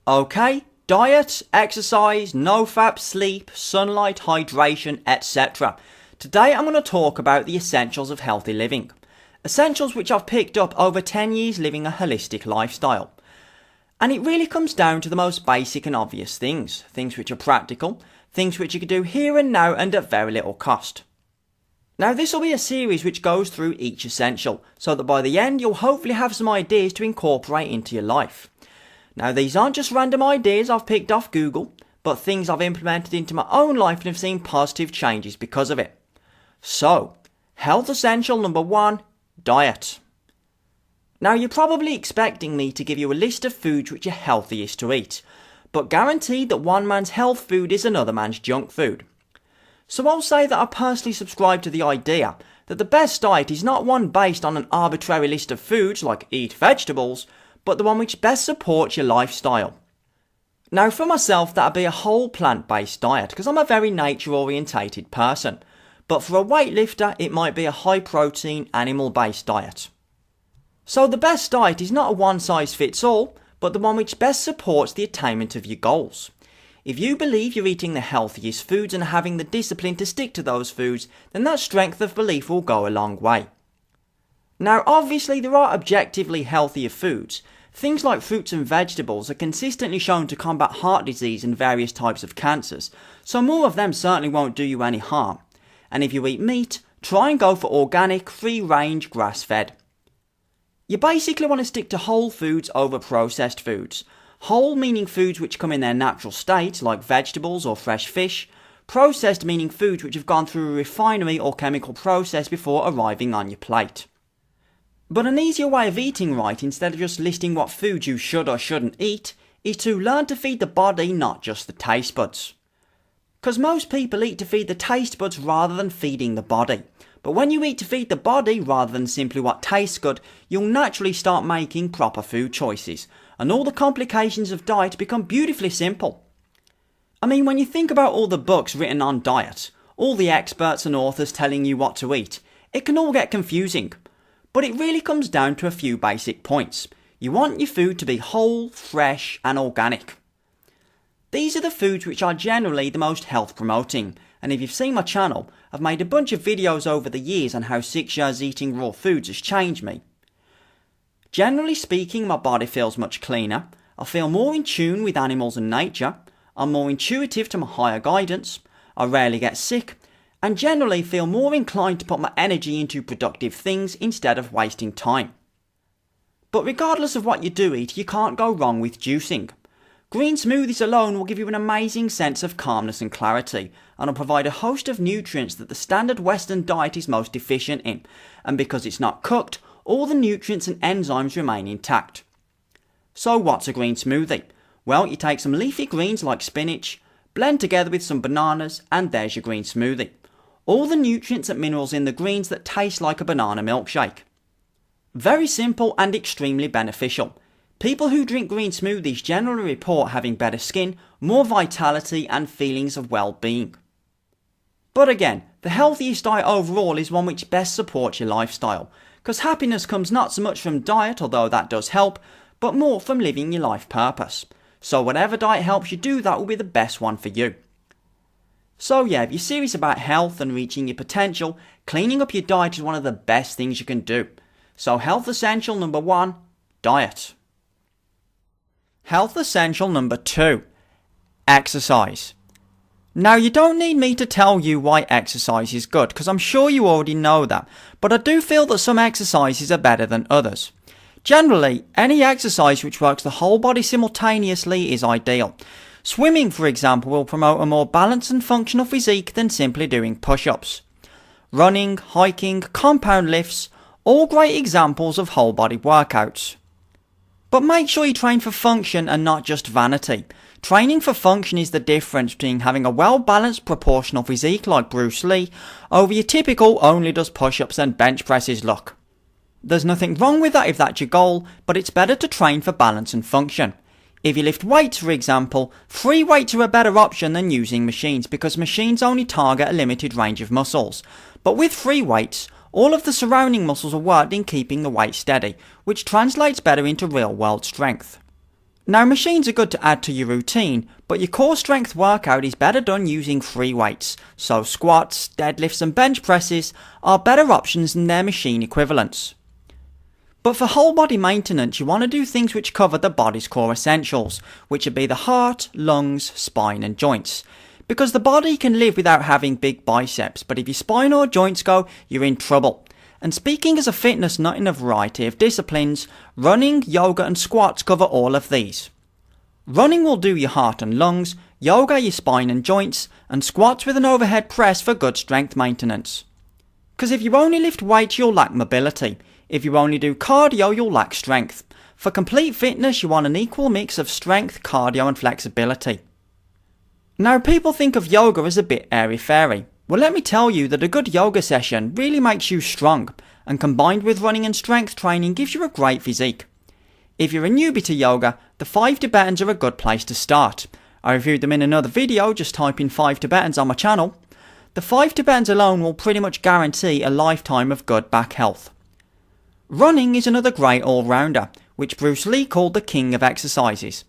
Okay, diet, exercise, nofap, sleep, sunlight, hydration, etc. Today I'm going to talk about the essentials of healthy living. Essentials which I've picked up over 10 years living a holistic lifestyle. And it really comes down to the most basic and obvious things. Things which are practical, things which you can do here and now and at very little cost. Now this will be a series which goes through each essential, so that by the end you'll hopefully have some ideas to incorporate into your life. Now these aren't just random ideas I've picked off Google, but things I've implemented into my own life and have seen positive changes because of it. So, health essential number 1, diet. Now you're probably expecting me to give you a list of foods which are healthiest to eat, but guaranteed that one man's health food is another man's junk food. So I'll say that I personally subscribe to the idea that the best diet is not one based on an arbitrary list of foods like eat vegetables, but the one which best supports your lifestyle. Now for myself that'd be a whole plant-based diet because I'm a very nature-orientated person, but for a weightlifter it might be a high-protein animal-based diet. So the best diet is not a one-size-fits-all, but the one which best supports the attainment of your goals. If you believe you're eating the healthiest foods and having the discipline to stick to those foods, then that strength of belief will go a long way. Now obviously there are objectively healthier foods. Things like fruits and vegetables are consistently shown to combat heart disease and various types of cancers, so more of them certainly won't do you any harm. And if you eat meat, try and go for organic, free-range, grass-fed. You basically want to stick to whole foods over processed foods. Whole meaning foods which come in their natural state, like vegetables or fresh fish. Processed meaning foods which have gone through a refinery or chemical process before arriving on your plate. But an easier way of eating right, instead of just listing what foods you should or shouldn't eat, is to learn to feed the body, not just the taste buds. Because most people eat to feed the taste buds rather than feeding the body. But when you eat to feed the body rather than simply what tastes good, you'll naturally start making proper food choices, and all the complications of diet become beautifully simple. I mean, when you think about all the books written on diet, all the experts and authors telling you what to eat, it can all get confusing. But it really comes down to a few basic points. You want your food to be whole, fresh and organic. These are the foods which are generally the most health promoting, and if you've seen my channel, I've made a bunch of videos over the years on how 6 years eating raw foods has changed me. Generally speaking, my body feels much cleaner, I feel more in tune with animals and nature, I'm more intuitive to my higher guidance, I rarely get sick, and generally feel more inclined to put my energy into productive things instead of wasting time. But regardless of what you do eat, you can't go wrong with juicing. Green smoothies alone will give you an amazing sense of calmness and clarity, and will provide a host of nutrients that the standard Western diet is most deficient in, and because it's not cooked, all the nutrients and enzymes remain intact. So what's a green smoothie? Well, you take some leafy greens like spinach, blend together with some bananas, and there's your green smoothie. All the nutrients and minerals in the greens that taste like a banana milkshake. Very simple and extremely beneficial. People who drink green smoothies generally report having better skin, more vitality and feelings of well-being. But again, the healthiest diet overall is one which best supports your lifestyle, because happiness comes not so much from diet, although that does help, but more from living your life purpose. So whatever diet helps you do that will be the best one for you. So yeah, if you're serious about health and reaching your potential, cleaning up your diet is one of the best things you can do. So health essential number 1, diet. Health essential number 2, exercise. Now you don't need me to tell you why exercise is good, because I'm sure you already know that, but I do feel that some exercises are better than others. Generally, any exercise which works the whole body simultaneously is ideal. Swimming, for example, will promote a more balanced and functional physique than simply doing push-ups. Running, hiking, compound lifts, all great examples of whole body workouts. But make sure you train for function and not just vanity. Training for function is the difference between having a well-balanced proportional physique like Bruce Lee over your typical only does push-ups and bench presses look. There's nothing wrong with that if that's your goal, but it's better to train for balance and function. If you lift weights, for example, free weights are a better option than using machines because machines only target a limited range of muscles. But with free weights, all of the surrounding muscles are worked in keeping the weight steady, which translates better into real-world strength. Now, machines are good to add to your routine, but your core strength workout is better done using free weights, so squats, deadlifts and bench presses are better options than their machine equivalents. But for whole body maintenance, you want to do things which cover the body's core essentials, which would be the heart, lungs, spine and joints. Because the body can live without having big biceps, but if your spine or joints go, you're in trouble. And speaking as a fitness nut in a variety of disciplines, running, yoga and squats cover all of these. Running will do your heart and lungs, yoga your spine and joints, and squats with an overhead press for good strength maintenance. Because if you only lift weights, you'll lack mobility. If you only do cardio, you'll lack strength. For complete fitness, you want an equal mix of strength, cardio and flexibility. Now, people think of yoga as a bit airy-fairy. Well, let me tell you that a good yoga session really makes you strong, and combined with running and strength training gives you a great physique. If you're a newbie to yoga, the 5 Tibetans are a good place to start. I reviewed them in another video, just type in 5 Tibetans on my channel. The 5 Tibetans alone will pretty much guarantee a lifetime of good back health. Running is another great all-rounder, which Bruce Lee called the king of exercises.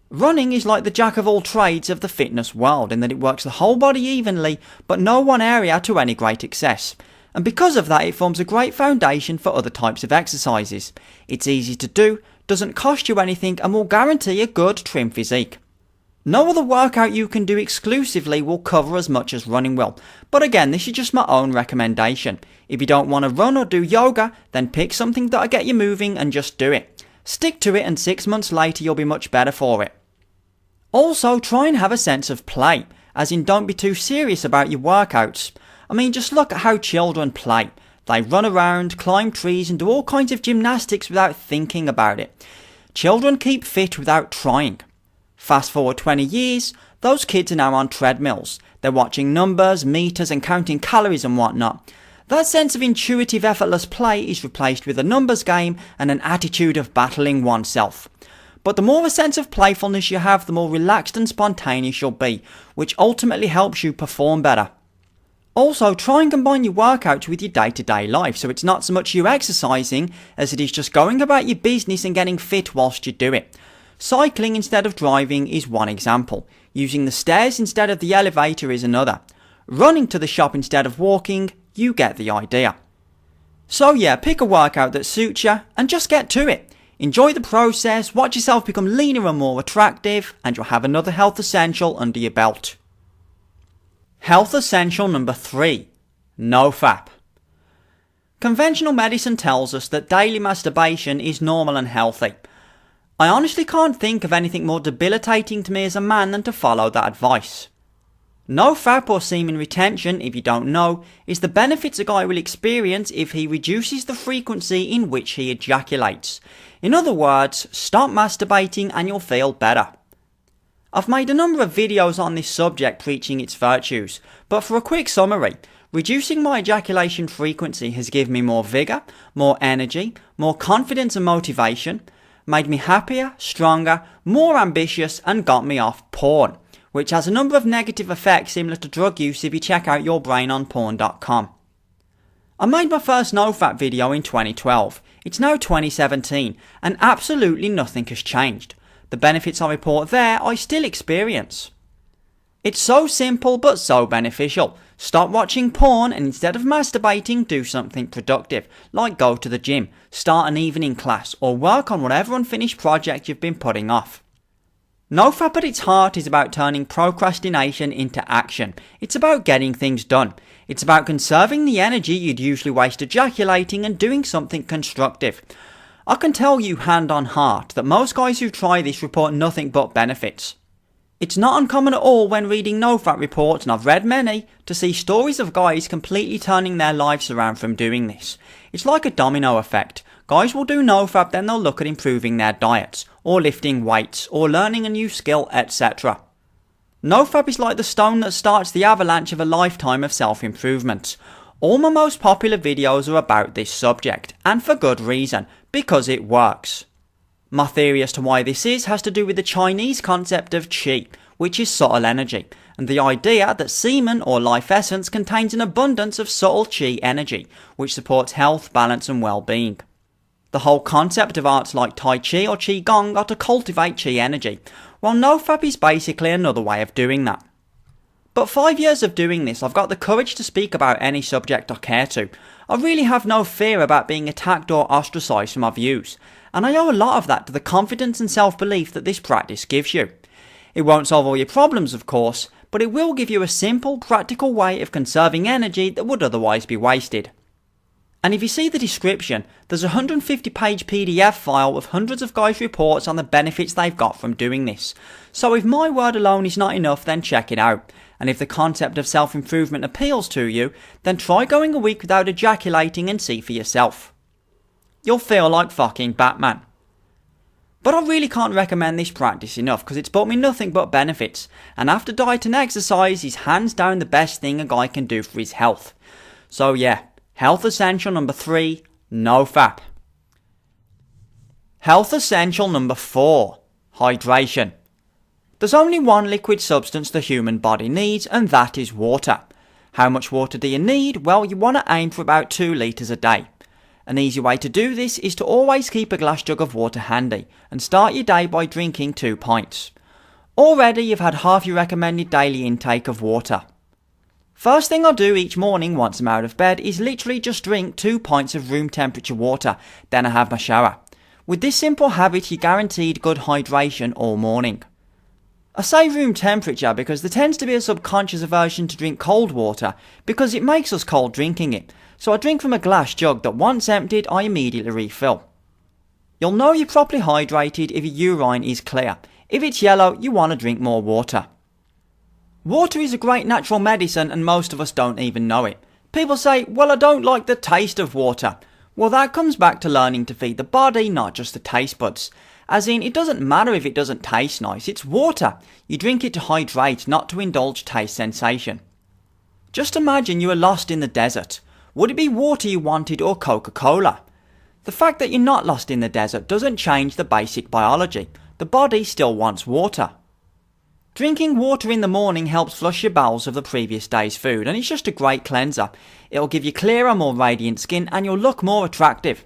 Running is like the jack of all trades of the fitness world in that it works the whole body evenly, but no one area to any great excess. And because of that, it forms a great foundation for other types of exercises. It's easy to do, doesn't cost you anything, and will guarantee a good trim physique. No other workout you can do exclusively will cover as much as running will, but again, this is just my own recommendation. If you don't want to run or do yoga, then pick something that'll get you moving and just do it. Stick to it and 6 months later you'll be much better for it. Also, try and have a sense of play, as in don't be too serious about your workouts. I mean, just look at how children play. They run around, climb trees and do all kinds of gymnastics without thinking about it. Children keep fit without trying. Fast forward 20 years, those kids are now on treadmills. They're watching numbers, meters and counting calories and whatnot. That sense of intuitive, effortless play is replaced with a numbers game and an attitude of battling oneself. But the more of a sense of playfulness you have, the more relaxed and spontaneous you'll be, which ultimately helps you perform better. Also, try and combine your workouts with your day-to-day life, so it's not so much you exercising as it is just going about your business and getting fit whilst you do it. Cycling instead of driving is one example. Using the stairs instead of the elevator is another. Running to the shop instead of walking, you get the idea. So yeah, pick a workout that suits you and just get to it. Enjoy the process, watch yourself become leaner and more attractive, and you'll have another health essential under your belt. Health essential number 3. Nofap. Conventional medicine tells us that daily masturbation is normal and healthy. I honestly can't think of anything more debilitating to me as a man than to follow that advice. Nofap, or semen retention, if you don't know, is the benefits a guy will experience if he reduces the frequency in which he ejaculates. In other words, stop masturbating and you'll feel better. I've made a number of videos on this subject preaching its virtues, but for a quick summary, reducing my ejaculation frequency has given me more vigour, more energy, more confidence and motivation, made me happier, stronger, more ambitious and got me off porn, which has a number of negative effects similar to drug use if you check out yourbrainonporn.com. I made my first Nofap video in 2012. It's now 2017 and absolutely nothing has changed. The benefits I report there I still experience. It's so simple but so beneficial. Stop watching porn and instead of masturbating, do something productive, like go to the gym, start an evening class or work on whatever unfinished project you've been putting off. Nofap at its heart is about turning procrastination into action. It's about getting things done. It's about conserving the energy you'd usually waste ejaculating and doing something constructive. I can tell you hand on heart that most guys who try this report nothing but benefits. It's not uncommon at all when reading Nofap reports, and I've read many, to see stories of guys completely turning their lives around from doing this. It's like a domino effect. Guys will do Nofap, then they'll look at improving their diets, or lifting weights, or learning a new skill, etc. Nofap is like the stone that starts the avalanche of a lifetime of self-improvement. All my most popular videos are about this subject, and for good reason, because it works. My theory as to why this is has to do with the Chinese concept of qi, which is subtle energy, and the idea that semen or life essence contains an abundance of subtle qi energy, which supports health, balance and well-being. The whole concept of arts like Tai Chi or Qigong are to cultivate Qi energy, while Nofap is basically another way of doing that. But 5 years of doing this, I've got the courage to speak about any subject I care to. I really have no fear about being attacked or ostracised for my views, and I owe a lot of that to the confidence and self-belief that this practice gives you. It won't solve all your problems, of course, but it will give you a simple, practical way of conserving energy that would otherwise be wasted. And if you see the description, there's a 150-page PDF file with hundreds of guys' reports on the benefits they've got from doing this. So if my word alone is not enough, then check it out. And if the concept of self-improvement appeals to you, then try going a week without ejaculating and see for yourself. You'll feel like fucking Batman. But I really can't recommend this practice enough because it's brought me nothing but benefits, and after diet and exercise is hands down the best thing a guy can do for his health. So yeah, health essential number 3, Nofap. Health essential number 4, hydration. There's only one liquid substance the human body needs, and that is water. How much water do you need? Well, you want to aim for about 2 litres a day. An easy way to do this is to always keep a glass jug of water handy, and start your day by drinking 2 pints. Already you've had half your recommended daily intake of water. First thing I do each morning once I'm out of bed is literally just drink 2 pints of room temperature water, then I have my shower. With this simple habit you're guaranteed good hydration all morning. I say room temperature because there tends to be a subconscious aversion to drink cold water because it makes us cold drinking it, so I drink from a glass jug that once emptied I immediately refill. You'll know you're properly hydrated if your urine is clear. If it's yellow, you want to drink more water. Water is a great natural medicine and most of us don't even know it. People say, well, I don't like the taste of water. Well, that comes back to learning to feed the body, not just the taste buds. As in, it doesn't matter if it doesn't taste nice, it's water. You drink it to hydrate, not to indulge taste sensation. Just imagine you were lost in the desert. Would it be water you wanted or Coca-Cola? The fact that you're not lost in the desert doesn't change the basic biology. The body still wants water. Drinking water in the morning helps flush your bowels of the previous day's food, and it's just a great cleanser. It'll give you clearer, more radiant skin and you'll look more attractive.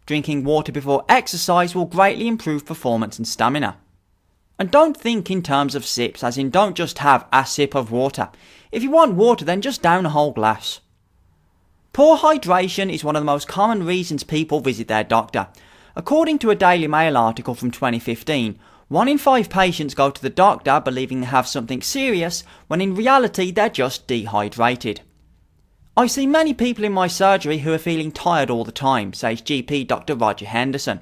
Drinking water before exercise will greatly improve performance and stamina. And don't think in terms of sips, as in don't just have a sip of water. If you want water, then just down a whole glass. Poor hydration is one of the most common reasons people visit their doctor. According to a Daily Mail article from 2015, 1 in 5 patients go to the doctor believing they have something serious, when in reality they're just dehydrated. I see many people in my surgery who are feeling tired all the time, says GP Dr. Roger Henderson.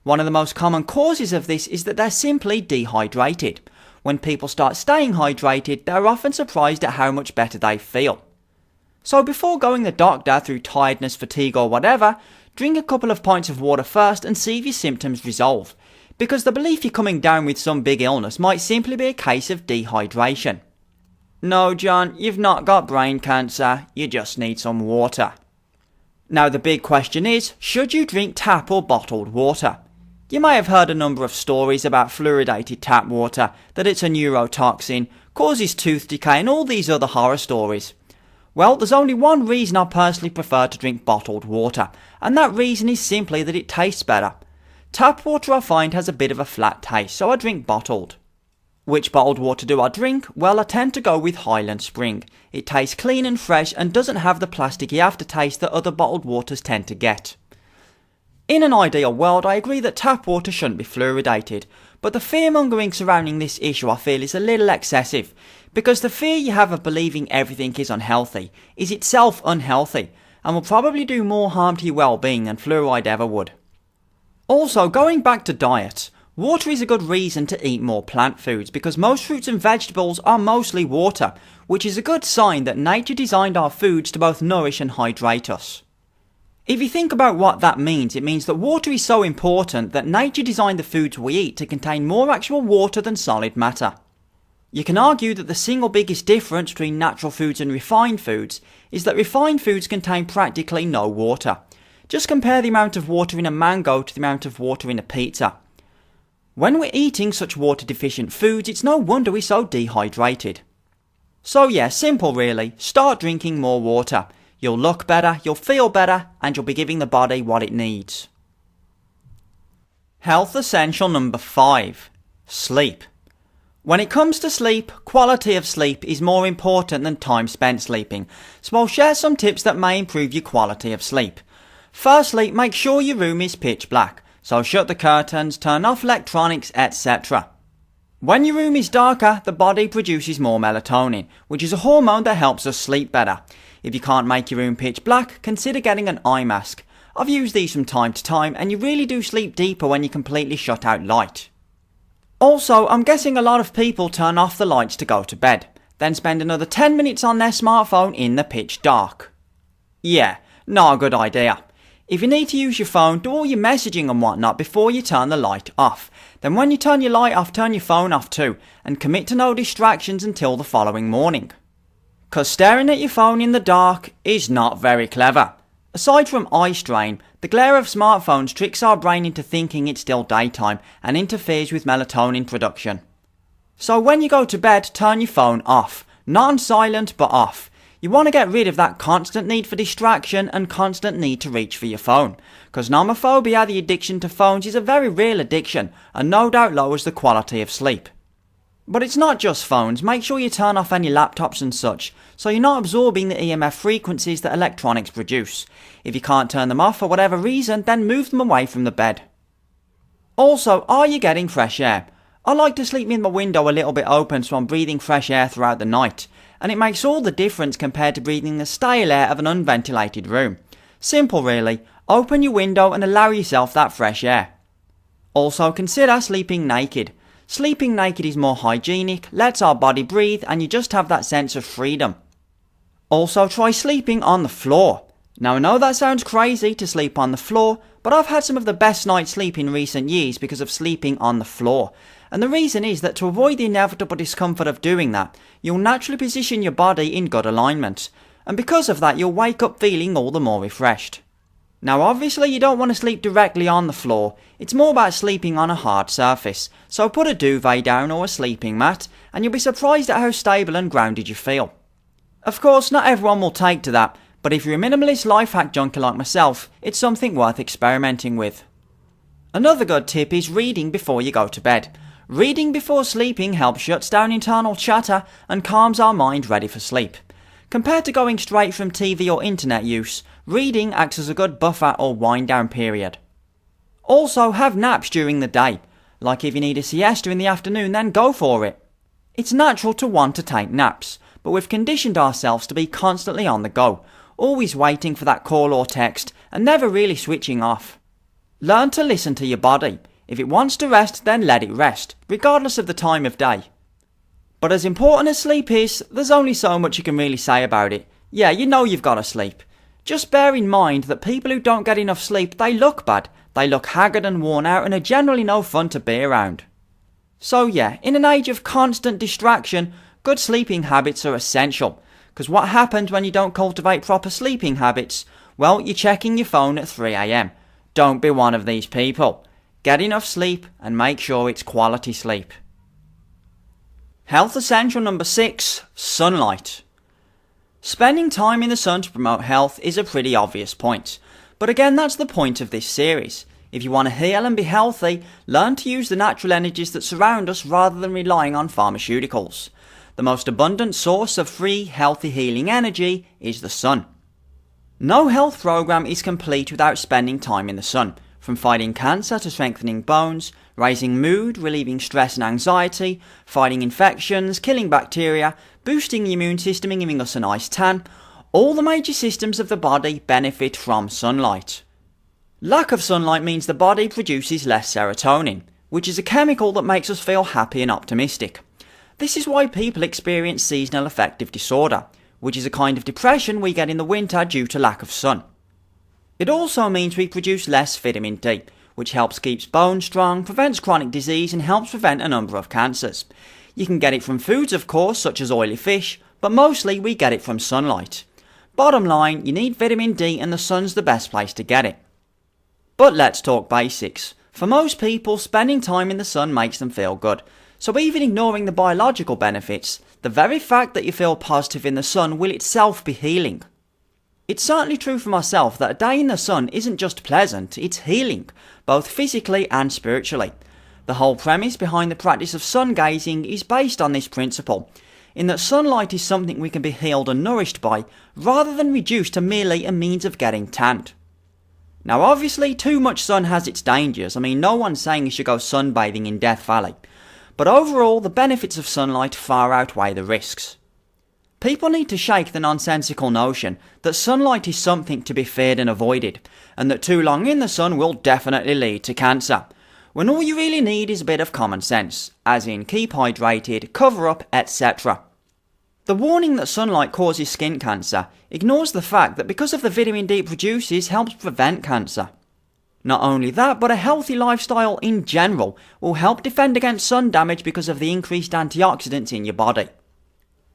One of the most common causes of this is that they're simply dehydrated. When people start staying hydrated, they're often surprised at how much better they feel. So before going to the doctor through tiredness, fatigue or whatever, drink a couple of pints of water first and see if your symptoms resolve. Because the belief you're coming down with some big illness might simply be a case of dehydration. No, John, you've not got brain cancer, you just need some water. Now the big question is, should you drink tap or bottled water? You may have heard a number of stories about fluoridated tap water, that it's a neurotoxin, causes tooth decay and all these other horror stories. Well, there's only one reason I personally prefer to drink bottled water, and that reason is simply that it tastes better. Tap water I find has a bit of a flat taste, so I drink bottled. Which bottled water do I drink? Well, I tend to go with Highland Spring. It tastes clean and fresh and doesn't have the plasticky aftertaste that other bottled waters tend to get. In an ideal world, I agree that tap water shouldn't be fluoridated, but the fear-mongering surrounding this issue I feel is a little excessive, because the fear you have of believing everything is unhealthy is itself unhealthy, and will probably do more harm to your well-being than fluoride ever would. Also, going back to diet, water is a good reason to eat more plant foods because most fruits and vegetables are mostly water, which is a good sign that nature designed our foods to both nourish and hydrate us. If you think about what that means, it means that water is so important that nature designed the foods we eat to contain more actual water than solid matter. You can argue that the single biggest difference between natural foods and refined foods is that refined foods contain practically no water. Just compare the amount of water in a mango to the amount of water in a pizza. When we're eating such water deficient foods, it's no wonder we're so dehydrated. So yeah, simple really, start drinking more water. You'll look better, you'll feel better, and you'll be giving the body what it needs. Health essential number 5. Sleep. When it comes to sleep, quality of sleep is more important than time spent sleeping, so I'll share some tips that may improve your quality of sleep. Firstly, make sure your room is pitch black, so shut the curtains, turn off electronics, etc. When your room is darker, the body produces more melatonin, which is a hormone that helps us sleep better. If you can't make your room pitch black, consider getting an eye mask. I've used these from time to time, and you really do sleep deeper when you completely shut out light. Also, I'm guessing a lot of people turn off the lights to go to bed, then spend another 10 minutes on their smartphone in the pitch dark. Yeah, not a good idea. If you need to use your phone, do all your messaging and whatnot before you turn the light off. Then when you turn your light off, turn your phone off too, and commit to no distractions until the following morning. 'Cause staring at your phone in the dark is not very clever. Aside from eye strain, the glare of smartphones tricks our brain into thinking it's still daytime and interferes with melatonin production. So when you go to bed, turn your phone off. Not on silent, but off. You want to get rid of that constant need for distraction and constant need to reach for your phone. Because nomophobia, the addiction to phones, is a very real addiction and no doubt lowers the quality of sleep. But it's not just phones. Make sure you turn off any laptops and such, so you're not absorbing the EMF frequencies that electronics produce. If you can't turn them off for whatever reason, then move them away from the bed. Also, are you getting fresh air? I like to sleep with my window a little bit open so I'm breathing fresh air throughout the night, and it makes all the difference compared to breathing the stale air of an unventilated room. Simple really, open your window and allow yourself that fresh air. Also consider sleeping naked. Sleeping naked is more hygienic, lets our body breathe, and you just have that sense of freedom. Also try sleeping on the floor. Now I know that sounds crazy to sleep on the floor, but I've had some of the best night's sleep in recent years because of sleeping on the floor. And the reason is that to avoid the inevitable discomfort of doing that, you'll naturally position your body in good alignment. And because of that, you'll wake up feeling all the more refreshed. Now obviously you don't want to sleep directly on the floor, it's more about sleeping on a hard surface, so put a duvet down or a sleeping mat and you'll be surprised at how stable and grounded you feel. Of course not everyone will take to that, but if you're a minimalist life hack junkie like myself, it's something worth experimenting with. Another good tip is reading before you go to bed. Reading before sleeping helps shut down internal chatter and calms our mind ready for sleep. Compared to going straight from TV or internet use, reading acts as a good buffer or wind down period. Also have naps during the day, like if you need a siesta in the afternoon then go for it. It's natural to want to take naps, but we've conditioned ourselves to be constantly on the go, always waiting for that call or text and never really switching off. Learn to listen to your body. If it wants to rest, then let it rest, regardless of the time of day. But as important as sleep is, there's only so much you can really say about it. Yeah, you know you've got to sleep. Just bear in mind that people who don't get enough sleep, they look bad. They look haggard and worn out and are generally no fun to be around. So yeah, in an age of constant distraction, good sleeping habits are essential. Because what happens when you don't cultivate proper sleeping habits? Well, you're checking your phone at 3 AM. Don't be one of these people. Get enough sleep and make sure it's quality sleep. Health essential number 6, sunlight. Spending time in the sun to promote health is a pretty obvious point. But again, that's the point of this series. If you want to heal and be healthy, learn to use the natural energies that surround us rather than relying on pharmaceuticals. The most abundant source of free, healthy healing energy is the sun. No health program is complete without spending time in the sun. From fighting cancer to strengthening bones, raising mood, relieving stress and anxiety, fighting infections, killing bacteria, boosting the immune system and giving us a nice tan, all the major systems of the body benefit from sunlight. Lack of sunlight means the body produces less serotonin, which is a chemical that makes us feel happy and optimistic. This is why people experience seasonal affective disorder, which is a kind of depression we get in the winter due to lack of sun. It also means we produce less vitamin D, which helps keep bones strong, prevents chronic disease and helps prevent a number of cancers. You can get it from foods of course, such as oily fish, but mostly we get it from sunlight. Bottom line, you need vitamin D and the sun's the best place to get it. But let's talk basics. For most people, spending time in the sun makes them feel good. So even ignoring the biological benefits, the very fact that you feel positive in the sun will itself be healing. It's certainly true for myself that a day in the sun isn't just pleasant, it's healing, both physically and spiritually. The whole premise behind the practice of sun gazing is based on this principle, in that sunlight is something we can be healed and nourished by, rather than reduced to merely a means of getting tanned. Now obviously too much sun has its dangers. No one's saying you should go sunbathing in Death Valley. But overall, the benefits of sunlight far outweigh the risks. People need to shake the nonsensical notion that sunlight is something to be feared and avoided, and that too long in the sun will definitely lead to cancer, when all you really need is a bit of common sense, as in keep hydrated, cover up, etc. The warning that sunlight causes skin cancer ignores the fact that because of the vitamin D it produces helps prevent cancer. Not only that, but a healthy lifestyle in general will help defend against sun damage because of the increased antioxidants in your body.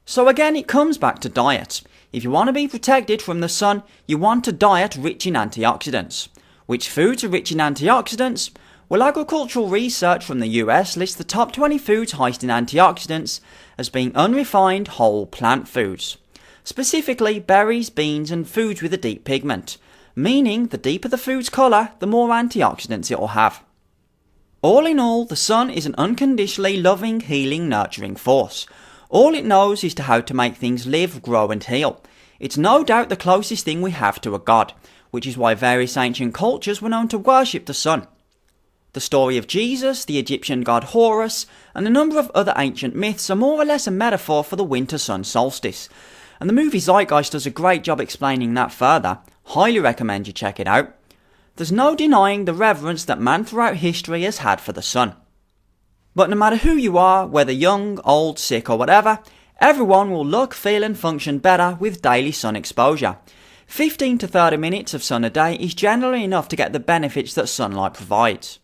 So again, it comes back to diet. If you want to be protected from the sun, you want a diet rich in antioxidants. Which foods are rich in antioxidants? Well, agricultural research from the US lists the top 20 foods highest in antioxidants as being unrefined whole plant foods. Specifically, berries, beans and foods with a deep pigment, meaning the deeper the food's colour, the more antioxidants it will have. All in all, the sun is an unconditionally loving, healing, nurturing force. All it knows is how to make things live, grow and heal. It's no doubt the closest thing we have to a god, which is why various ancient cultures were known to worship the sun. The story of Jesus, the Egyptian god Horus, and a number of other ancient myths are more or less a metaphor for the winter sun solstice. And the movie Zeitgeist does a great job explaining that further. Highly recommend you check it out. There's no denying the reverence that man throughout history has had for the sun. But no matter who you are, whether young, old, sick or whatever, everyone will look, feel and function better with daily sun exposure. 15 to 30 minutes of sun a day is generally enough to get the benefits that sunlight provides.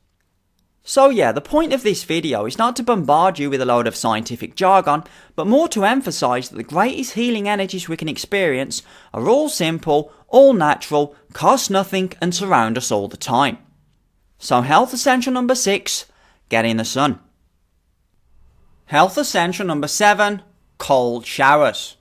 So yeah, the point of this video is not to bombard you with a load of scientific jargon, but more to emphasise that the greatest healing energies we can experience are all simple, all natural, cost nothing and surround us all the time. So health essential number 6, get in the sun. Health essential number 7, cold showers.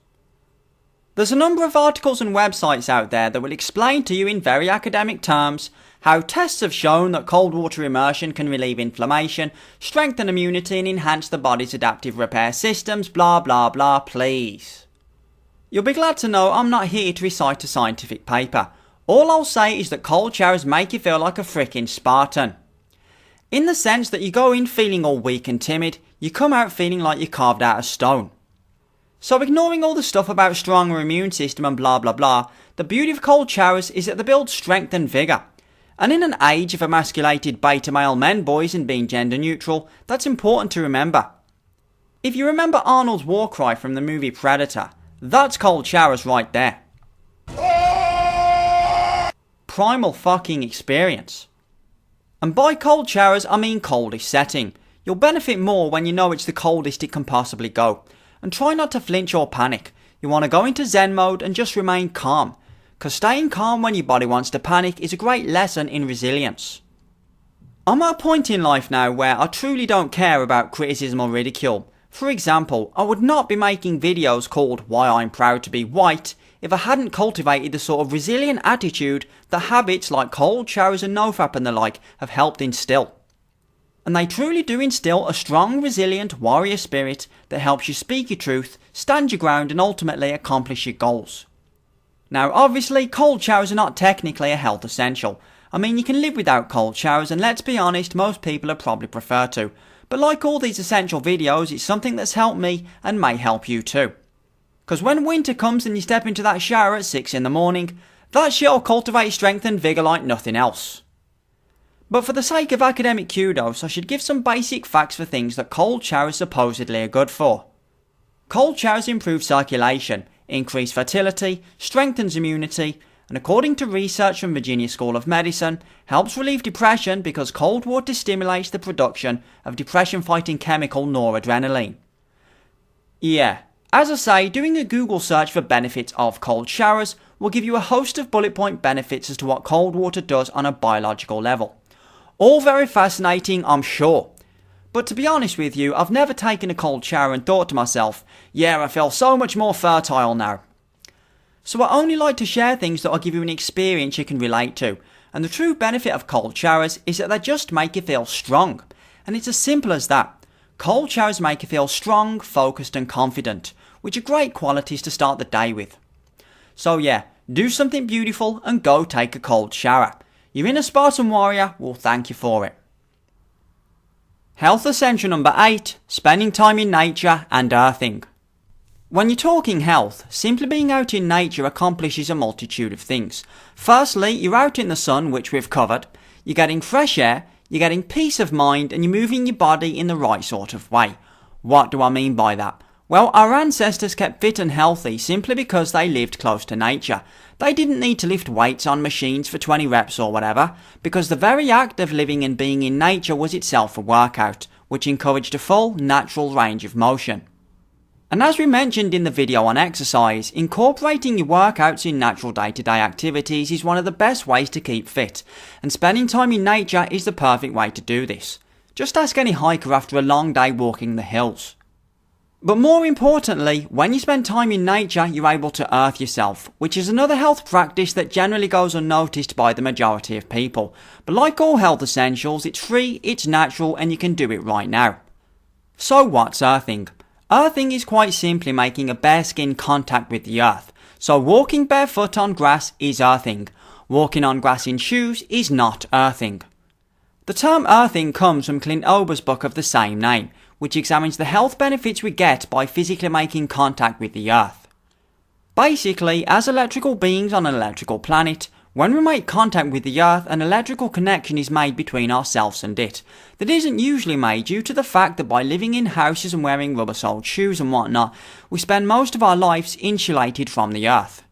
There's a number of articles and websites out there that will explain to you in very academic terms how tests have shown that cold water immersion can relieve inflammation, strengthen immunity and enhance the body's adaptive repair systems, blah blah blah, please. You'll be glad to know I'm not here to recite a scientific paper. All I'll say is that cold showers make you feel like a frickin' Spartan. In the sense that you go in feeling all weak and timid, you come out feeling like you're carved out of stone. So ignoring all the stuff about stronger immune system and blah blah blah, the beauty of cold showers is that they build strength and vigour. And in an age of emasculated beta male men boys and being gender neutral, that's important to remember. If you remember Arnold's war cry from the movie Predator, that's cold showers right there. Primal fucking experience. And by cold showers I mean coldest setting. You'll benefit more when you know it's the coldest it can possibly go. And try not to flinch or panic. You want to go into Zen mode and just remain calm. Because staying calm when your body wants to panic is a great lesson in resilience. I'm at a point in life now where I truly don't care about criticism or ridicule. For example, I would not be making videos called Why I'm Proud to Be White if I hadn't cultivated the sort of resilient attitude that habits like cold showers and Nofap and the like have helped instill. And they truly do instill a strong, resilient warrior spirit that helps you speak your truth, stand your ground and ultimately accomplish your goals. Now obviously cold showers are not technically a health essential. You can live without cold showers and let's be honest, most people would probably prefer to. But like all these essential videos, it's something that's helped me and may help you too. Because when winter comes and you step into that shower at 6 in the morning, that shit'll cultivate strength and vigour like nothing else. But for the sake of academic kudos, I should give some basic facts for things that cold showers supposedly are good for. Cold showers improve circulation, increase fertility, strengthens immunity, and according to research from Virginia School of Medicine, helps relieve depression because cold water stimulates the production of depression-fighting chemical noradrenaline. Yeah, as I say, doing a Google search for benefits of cold showers will give you a host of bullet point benefits as to what cold water does on a biological level. All very fascinating, I'm sure. But to be honest with you, I've never taken a cold shower and thought to myself, yeah, I feel so much more fertile now. So I only like to share things that will give you an experience you can relate to. And the true benefit of cold showers is that they just make you feel strong. And it's as simple as that. Cold showers make you feel strong, focused and confident, which are great qualities to start the day with. So yeah, do something beautiful and go take a cold shower. Your inner Spartan warrior will thank you for it. Health essential number 8, spending time in nature and earthing. When you're talking health, simply being out in nature accomplishes a multitude of things. Firstly, you're out in the sun, which we've covered. You're getting fresh air, you're getting peace of mind, and you're moving your body in the right sort of way. What do I mean by that? Well, our ancestors kept fit and healthy simply because they lived close to nature. They didn't need to lift weights on machines for 20 reps or whatever, because the very act of living and being in nature was itself a workout, which encouraged a full, natural range of motion. And as we mentioned in the video on exercise, incorporating your workouts in natural day-to-day activities is one of the best ways to keep fit, and spending time in nature is the perfect way to do this. Just ask any hiker after a long day walking the hills. But more importantly, when you spend time in nature, you're able to earth yourself, which is another health practice that generally goes unnoticed by the majority of people. But like all health essentials, it's free, it's natural, and you can do it right now. So what's earthing? Earthing is quite simply making a bare skin contact with the earth. So walking barefoot on grass is earthing. Walking on grass in shoes is not earthing. The term earthing comes from Clint Ober's book of the same name, which examines the health benefits we get by physically making contact with the earth. Basically, as electrical beings on an electrical planet, when we make contact with the earth, an electrical connection is made between ourselves and it, that isn't usually made due to the fact that by living in houses and wearing rubber-soled shoes and whatnot, we spend most of our lives insulated from the earth.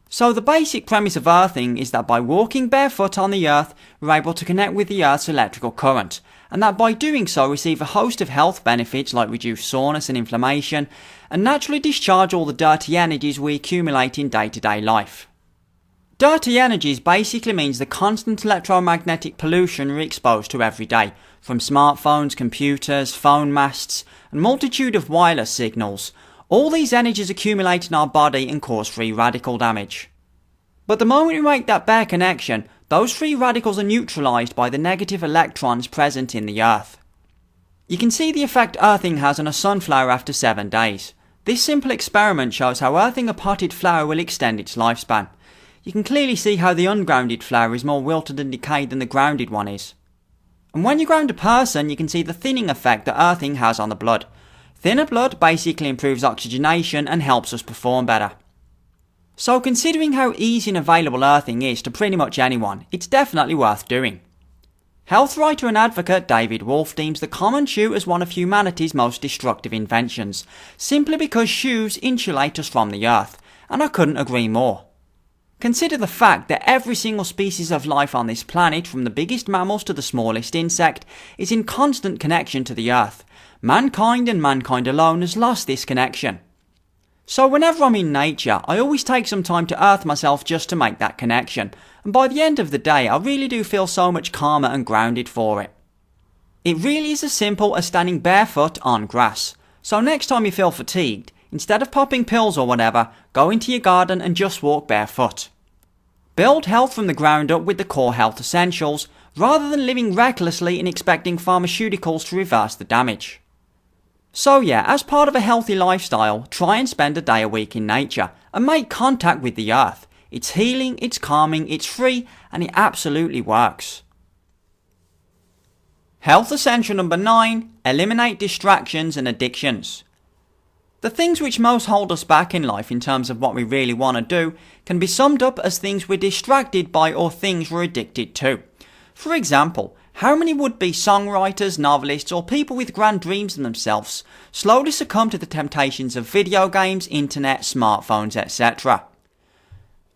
So the basic premise of earthing is that by walking barefoot on the earth, we're able to connect with the earth's electrical current, and that by doing so receive a host of health benefits like reduced soreness and inflammation, and naturally discharge all the dirty energies we accumulate in day-to-day life. Dirty energies basically means the constant electromagnetic pollution we're exposed to every day, from smartphones, computers, phone masts, and multitude of wireless signals. All these energies accumulate in our body and cause free radical damage. But the moment we make that bare connection, those free radicals are neutralised by the negative electrons present in the earth. You can see the effect earthing has on a sunflower after 7 days. This simple experiment shows how earthing a potted flower will extend its lifespan. You can clearly see how the ungrounded flower is more wilted and decayed than the grounded one is. And when you ground a person, you can see the thinning effect that earthing has on the blood. Thinner blood basically improves oxygenation and helps us perform better. So considering how easy and available earthing is to pretty much anyone, it's definitely worth doing. Health writer and advocate David Wolfe deems the common shoe as one of humanity's most destructive inventions, simply because shoes insulate us from the earth, and I couldn't agree more. Consider the fact that every single species of life on this planet, from the biggest mammals to the smallest insect, is in constant connection to the earth. Mankind and mankind alone has lost this connection. So whenever I'm in nature, I always take some time to earth myself just to make that connection, and by the end of the day I really do feel so much calmer and grounded for it. It really is as simple as standing barefoot on grass. So next time you feel fatigued, instead of popping pills or whatever, go into your garden and just walk barefoot. Build health from the ground up with the core health essentials, rather than living recklessly and expecting pharmaceuticals to reverse the damage. So yeah, as part of a healthy lifestyle, try and spend a day a week in nature, and make contact with the earth. It's healing, it's calming, it's free, and it absolutely works. Health essential number 9, eliminate distractions and addictions. The things which most hold us back in life in terms of what we really want to do can be summed up as things we're distracted by or things we're addicted to. For example, how many would-be songwriters, novelists, or people with grand dreams in themselves slowly succumb to the temptations of video games, internet, smartphones, etc.?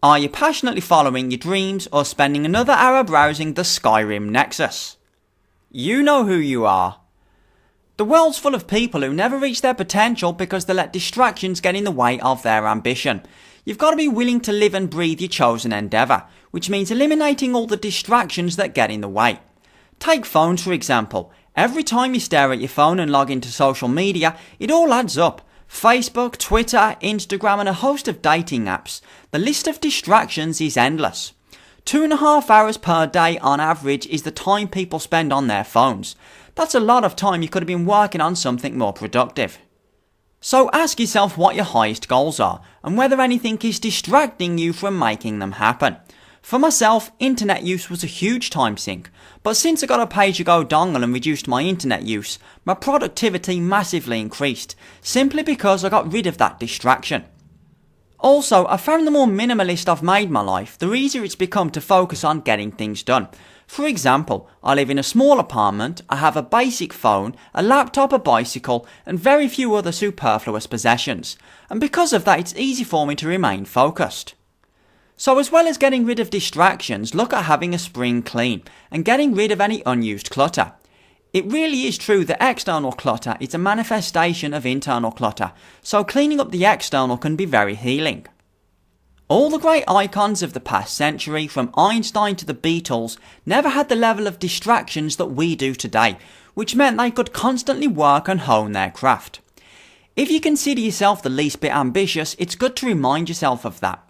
Are you passionately following your dreams or spending another hour browsing the Skyrim Nexus? You know who you are. The world's full of people who never reach their potential because they let distractions get in the way of their ambition. You've got to be willing to live and breathe your chosen endeavour, which means eliminating all the distractions that get in the way. Take phones for example. Every time you stare at your phone and log into social media, it all adds up. Facebook, Twitter, Instagram and a host of dating apps. The list of distractions is endless. 2.5 hours per day on average is the time people spend on their phones. That's a lot of time you could have been working on something more productive. So ask yourself what your highest goals are and whether anything is distracting you from making them happen. For myself, internet use was a huge time sink, but since I got a pay-as-you-go dongle and reduced my internet use, my productivity massively increased, simply because I got rid of that distraction. Also, I found the more minimalist I've made my life, the easier it's become to focus on getting things done. For example, I live in a small apartment, I have a basic phone, a laptop, a bicycle, and very few other superfluous possessions, and because of that it's easy for me to remain focused. So as well as getting rid of distractions, look at having a spring clean and getting rid of any unused clutter. It really is true that external clutter is a manifestation of internal clutter, so cleaning up the external can be very healing. All the great icons of the past century, from Einstein to the Beatles, never had the level of distractions that we do today, which meant they could constantly work and hone their craft. If you consider yourself the least bit ambitious, it's good to remind yourself of that.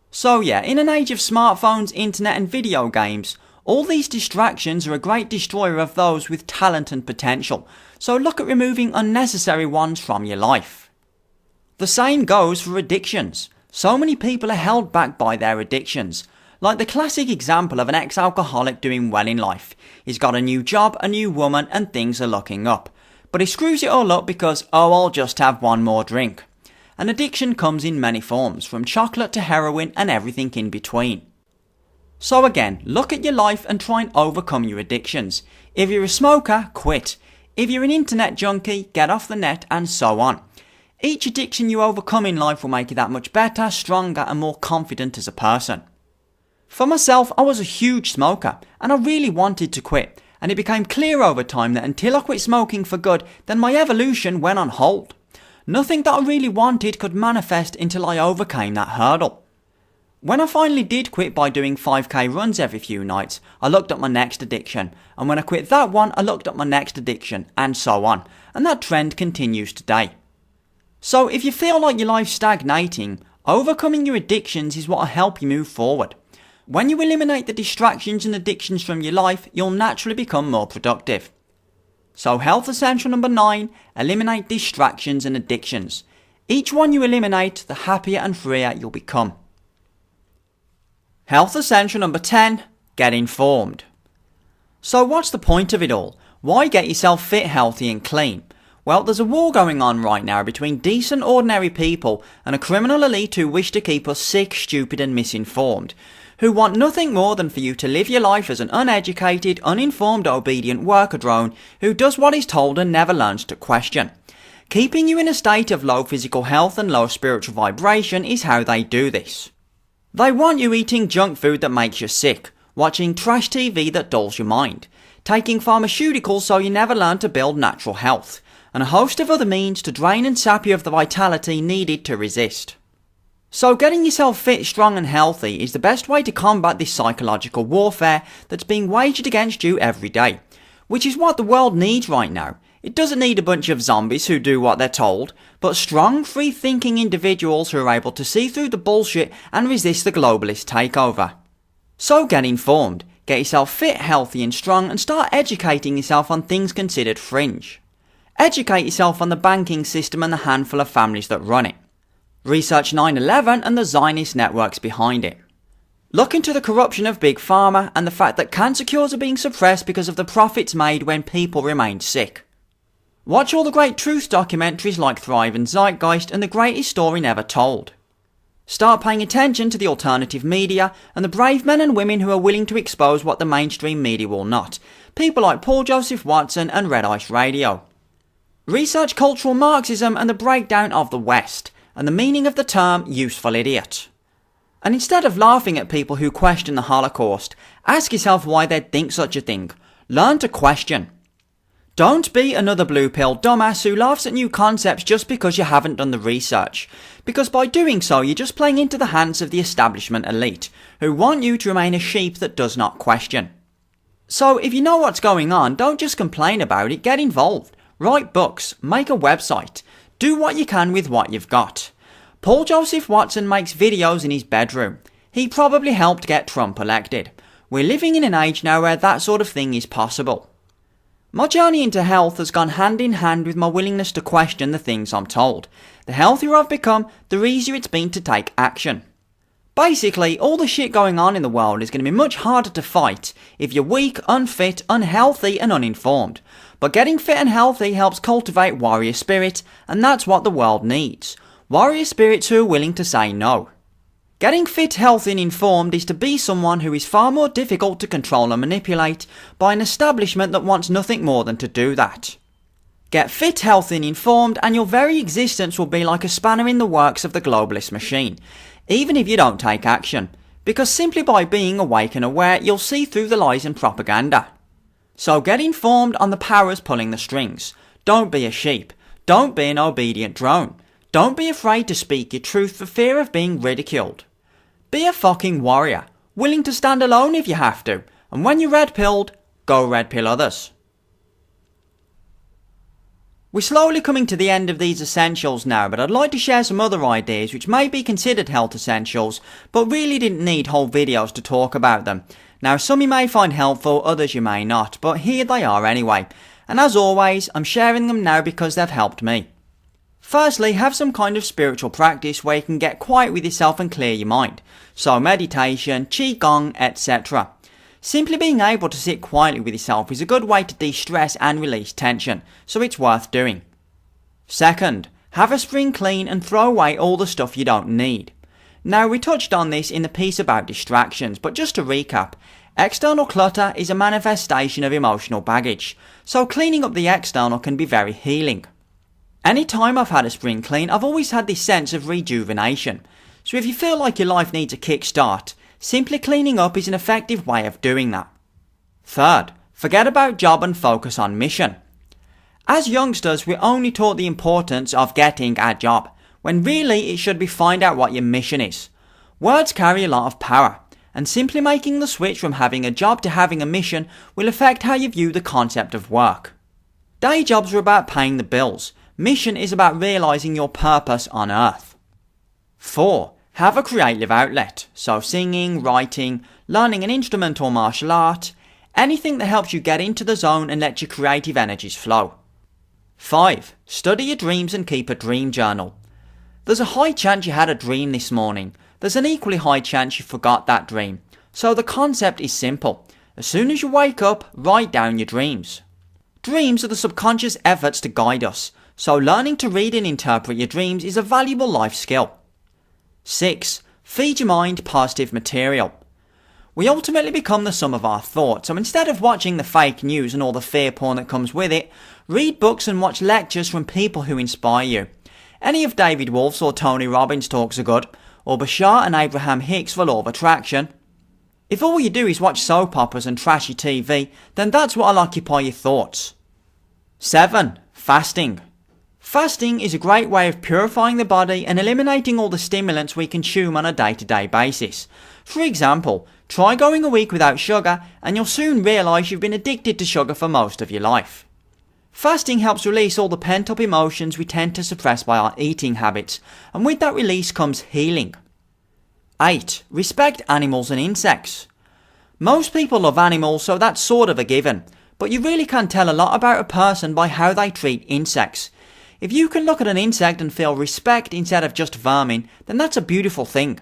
So yeah, in an age of smartphones, internet and video games, all these distractions are a great destroyer of those with talent and potential, so look at removing unnecessary ones from your life. The same goes for addictions. So many people are held back by their addictions. Like the classic example of an ex-alcoholic doing well in life. He's got a new job, a new woman, and things are looking up. But he screws it all up because, oh, I'll just have one more drink. An addiction comes in many forms, from chocolate to heroin and everything in between. So again, look at your life and try and overcome your addictions. If you're a smoker, quit. If you're an internet junkie, get off the net, and so on. Each addiction you overcome in life will make you that much better, stronger and more confident as a person. For myself, I was a huge smoker and I really wanted to quit, and it became clear over time that until I quit smoking for good, then my evolution went on hold. Nothing that I really wanted could manifest until I overcame that hurdle. When I finally did quit by doing 5k runs every few nights, I looked at my next addiction, and when I quit that one, I looked at my next addiction, and so on, and that trend continues today. So if you feel like your life's stagnating, overcoming your addictions is what will help you move forward. When you eliminate the distractions and addictions from your life, you'll naturally become more productive. So health essential number 9, eliminate distractions and addictions. Each one you eliminate, the happier and freer you'll become. Health essential number 10, get informed. So what's the point of it all? Why get yourself fit, healthy and clean? Well, there's a war going on right now between decent ordinary people and a criminal elite who wish to keep us sick, stupid and misinformed, who want nothing more than for you to live your life as an uneducated, uninformed, obedient worker drone who does what is told and never learns to question. Keeping you in a state of low physical health and low spiritual vibration is how they do this. They want you eating junk food that makes you sick, watching trash TV that dulls your mind, taking pharmaceuticals so you never learn to build natural health, and a host of other means to drain and sap you of the vitality needed to resist. So getting yourself fit, strong and healthy is the best way to combat this psychological warfare that's being waged against you every day, which is what the world needs right now. It doesn't need a bunch of zombies who do what they're told, but strong, free-thinking individuals who are able to see through the bullshit and resist the globalist takeover. So get informed, get yourself fit, healthy and strong, and start educating yourself on things considered fringe. Educate yourself on the banking system and the handful of families that run it. Research 9/11 and the Zionist networks behind it. Look into the corruption of Big Pharma and the fact that cancer cures are being suppressed because of the profits made when people remained sick. Watch all the great truth documentaries like Thrive and Zeitgeist and The Greatest Story Never Told. Start paying attention to the alternative media and the brave men and women who are willing to expose what the mainstream media will not. People like Paul Joseph Watson and Red Ice Radio. Research cultural Marxism and the breakdown of the West, and the meaning of the term useful idiot. And instead of laughing at people who question the Holocaust, ask yourself why they'd think such a thing. Learn to question. Don't be another blue pill dumbass who laughs at new concepts just because you haven't done the research, because by doing so you're just playing into the hands of the establishment elite, who want you to remain a sheep that does not question. So if you know what's going on, don't just complain about it, get involved. Write books, make a website. Do what you can with what you've got. Paul Joseph Watson makes videos in his bedroom. He probably helped get Trump elected. We're living in an age now where that sort of thing is possible. My journey into health has gone hand in hand with my willingness to question the things I'm told. The healthier I've become, the easier it's been to take action. Basically, all the shit going on in the world is going to be much harder to fight if you're weak, unfit, unhealthy and uninformed. But getting fit and healthy helps cultivate warrior spirit, and that's what the world needs. Warrior spirits who are willing to say no. Getting fit, healthy and informed is to be someone who is far more difficult to control and manipulate by an establishment that wants nothing more than to do that. Get fit, healthy and informed and your very existence will be like a spanner in the works of the globalist machine, even if you don't take action, because simply by being awake and aware you'll see through the lies and propaganda. So get informed on the powers pulling the strings. Don't be a sheep. Don't be an obedient drone. Don't be afraid to speak your truth for fear of being ridiculed. Be a fucking warrior, willing to stand alone if you have to, and when you're red-pilled, go red-pill others. We're slowly coming to the end of these essentials now, but I'd like to share some other ideas which may be considered health essentials, but really didn't need whole videos to talk about them. Now some you may find helpful, others you may not, but here they are anyway. And as always, I'm sharing them now because they've helped me. Firstly, have some kind of spiritual practice where you can get quiet with yourself and clear your mind. So meditation, qigong, etc. Simply being able to sit quietly with yourself is a good way to de-stress and release tension, so it's worth doing. Second, have a spring clean and throw away all the stuff you don't need. Now we touched on this in the piece about distractions, but just to recap, external clutter is a manifestation of emotional baggage, so cleaning up the external can be very healing. Anytime I've had a spring clean, I've always had this sense of rejuvenation. So if you feel like your life needs a kickstart, simply cleaning up is an effective way of doing that. Third, forget about job and focus on mission. As youngsters, we're only taught the importance of getting a job, when really it should be find out what your mission is. Words carry a lot of power, and simply making the switch from having a job to having a mission will affect how you view the concept of work. Day jobs are about paying the bills. Mission is about realising your purpose on earth. 4. Have a creative outlet, so singing, writing, learning an instrument or martial art, anything that helps you get into the zone and let your creative energies flow. 5. Study your dreams and keep a dream journal. There's a high chance you had a dream this morning. There's an equally high chance you forgot that dream. So the concept is simple. As soon as you wake up, write down your dreams. Dreams are the subconscious efforts to guide us. So learning to read and interpret your dreams is a valuable life skill. 6. Feed your mind positive material. We ultimately become the sum of our thoughts, so instead of watching the fake news and all the fear porn that comes with it, read books and watch lectures from people who inspire you. Any of David Wolfe's or Tony Robbins' talks are good, or Bashar and Abraham Hicks for Law of Attraction. If all you do is watch soap operas and trashy TV, then that's what will occupy your thoughts. 7. Fasting. Fasting is a great way of purifying the body and eliminating all the stimulants we consume on a day-to-day basis. For example, try going a week without sugar and you'll soon realise you've been addicted to sugar for most of your life. Fasting helps release all the pent-up emotions we tend to suppress by our eating habits, and with that release comes healing. 8. Respect animals and insects. Most people love animals, so that's sort of a given, but you really can tell a lot about a person by how they treat insects. If you can look at an insect and feel respect instead of just vermin, then that's a beautiful thing.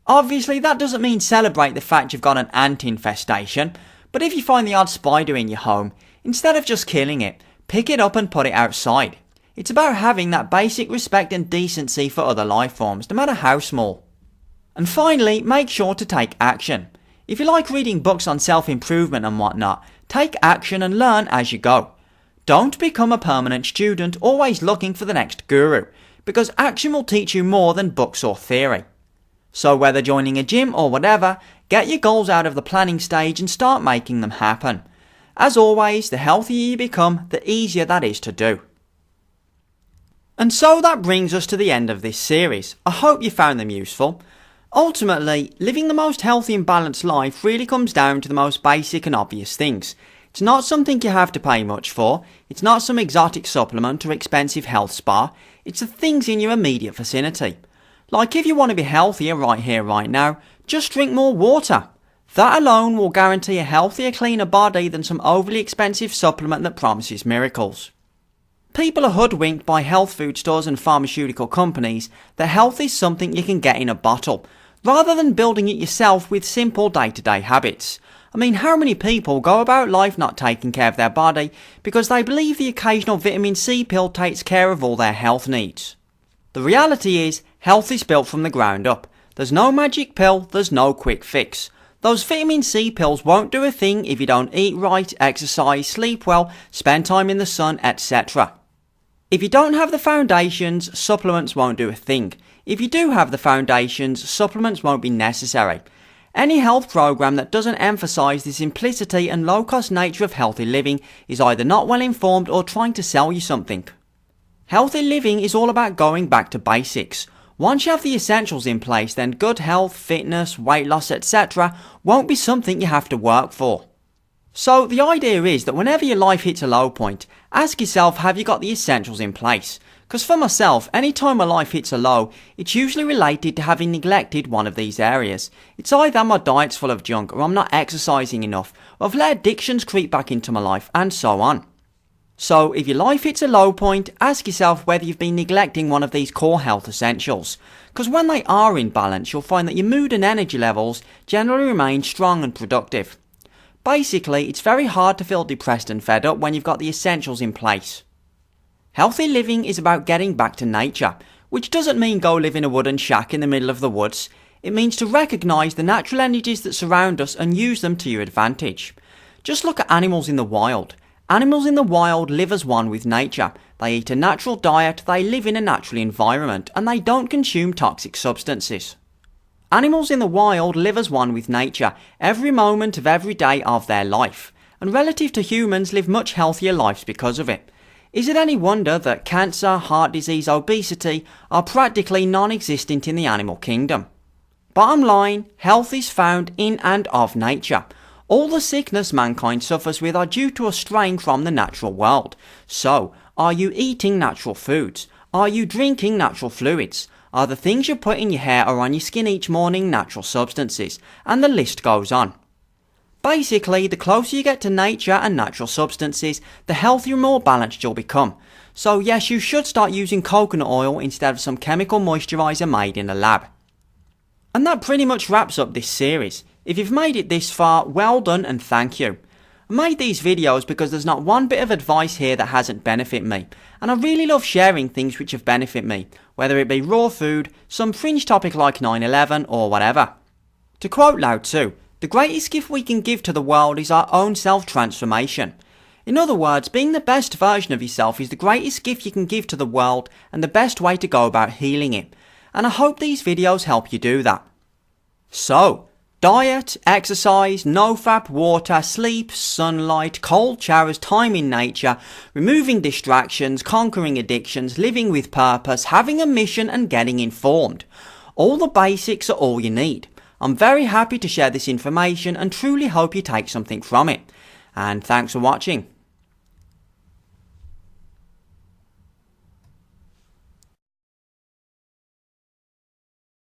Obviously, that doesn't mean celebrate the fact you've got an ant infestation, but if you find the odd spider in your home, instead of just killing it, pick it up and put it outside. It's about having that basic respect and decency for other life forms, no matter how small. And finally, make sure to take action. If you like reading books on self-improvement and whatnot, take action and learn as you go. Don't become a permanent student always looking for the next guru, because action will teach you more than books or theory. So whether joining a gym or whatever, get your goals out of the planning stage and start making them happen. As always, the healthier you become, the easier that is to do. And so that brings us to the end of this series. I hope you found them useful. Ultimately, living the most healthy and balanced life really comes down to the most basic and obvious things. It's not something you have to pay much for. It's not some exotic supplement or expensive health spa. It's the things in your immediate vicinity. Like if you want to be healthier right here, right now, just drink more water. That alone will guarantee a healthier, cleaner body than some overly expensive supplement that promises miracles. People are hoodwinked by health food stores and pharmaceutical companies that health is something you can get in a bottle, rather than building it yourself with simple day-to-day habits. I mean, how many people go about life not taking care of their body because they believe the occasional vitamin C pill takes care of all their health needs? The reality is, health is built from the ground up. There's no magic pill, there's no quick fix. Those vitamin C pills won't do a thing if you don't eat right, exercise, sleep well, spend time in the sun, etc. If you don't have the foundations, supplements won't do a thing. If you do have the foundations, supplements won't be necessary. Any health program that doesn't emphasize the simplicity and low-cost nature of healthy living is either not well informed or trying to sell you something. Healthy living is all about going back to basics. Once you have the essentials in place, then good health, fitness, weight loss, etc. won't be something you have to work for. So the idea is that whenever your life hits a low point, ask yourself, have you got the essentials in place? Because for myself, any time my life hits a low, it's usually related to having neglected one of these areas. It's either my diet's full of junk, or I'm not exercising enough, or I've let addictions creep back into my life, and so on. So if your life hits a low point, ask yourself whether you've been neglecting one of these core health essentials. Because when they are in balance, you'll find that your mood and energy levels generally remain strong and productive. Basically, it's very hard to feel depressed and fed up when you've got the essentials in place. Healthy living is about getting back to nature, which doesn't mean go live in a wooden shack in the middle of the woods. It means to recognise the natural energies that surround us and use them to your advantage. Just look at animals in the wild. Animals in the wild live as one with nature. They eat a natural diet, they live in a natural environment, and they don't consume toxic substances. Animals in the wild live as one with nature, every moment of every day of their life, and relative to humans live much healthier lives because of it. Is it any wonder that cancer, heart disease, obesity are practically non-existent in the animal kingdom? Bottom line, health is found in and of nature. All the sickness mankind suffers with are due to us straying from the natural world. So, are you eating natural foods? Are you drinking natural fluids? Are the things you put in your hair or on your skin each morning natural substances? And the list goes on. Basically, the closer you get to nature and natural substances, the healthier and more balanced you'll become. So yes, you should start using coconut oil instead of some chemical moisturiser made in a lab. And that pretty much wraps up this series. If you've made it this far, well done and thank you. I made these videos because there's not one bit of advice here that hasn't benefited me, and I really love sharing things which have benefited me, whether it be raw food, some fringe topic like 9/11 or whatever. To quote Lao Tzu, the greatest gift we can give to the world is our own self-transformation. In other words, being the best version of yourself is the greatest gift you can give to the world and the best way to go about healing it. And I hope these videos help you do that. So, diet, exercise, nofap, water, sleep, sunlight, cold showers, time in nature, removing distractions, conquering addictions, living with purpose, having a mission and getting informed. All the basics are all you need. I'm very happy to share this information and truly hope you take something from it. And thanks for watching.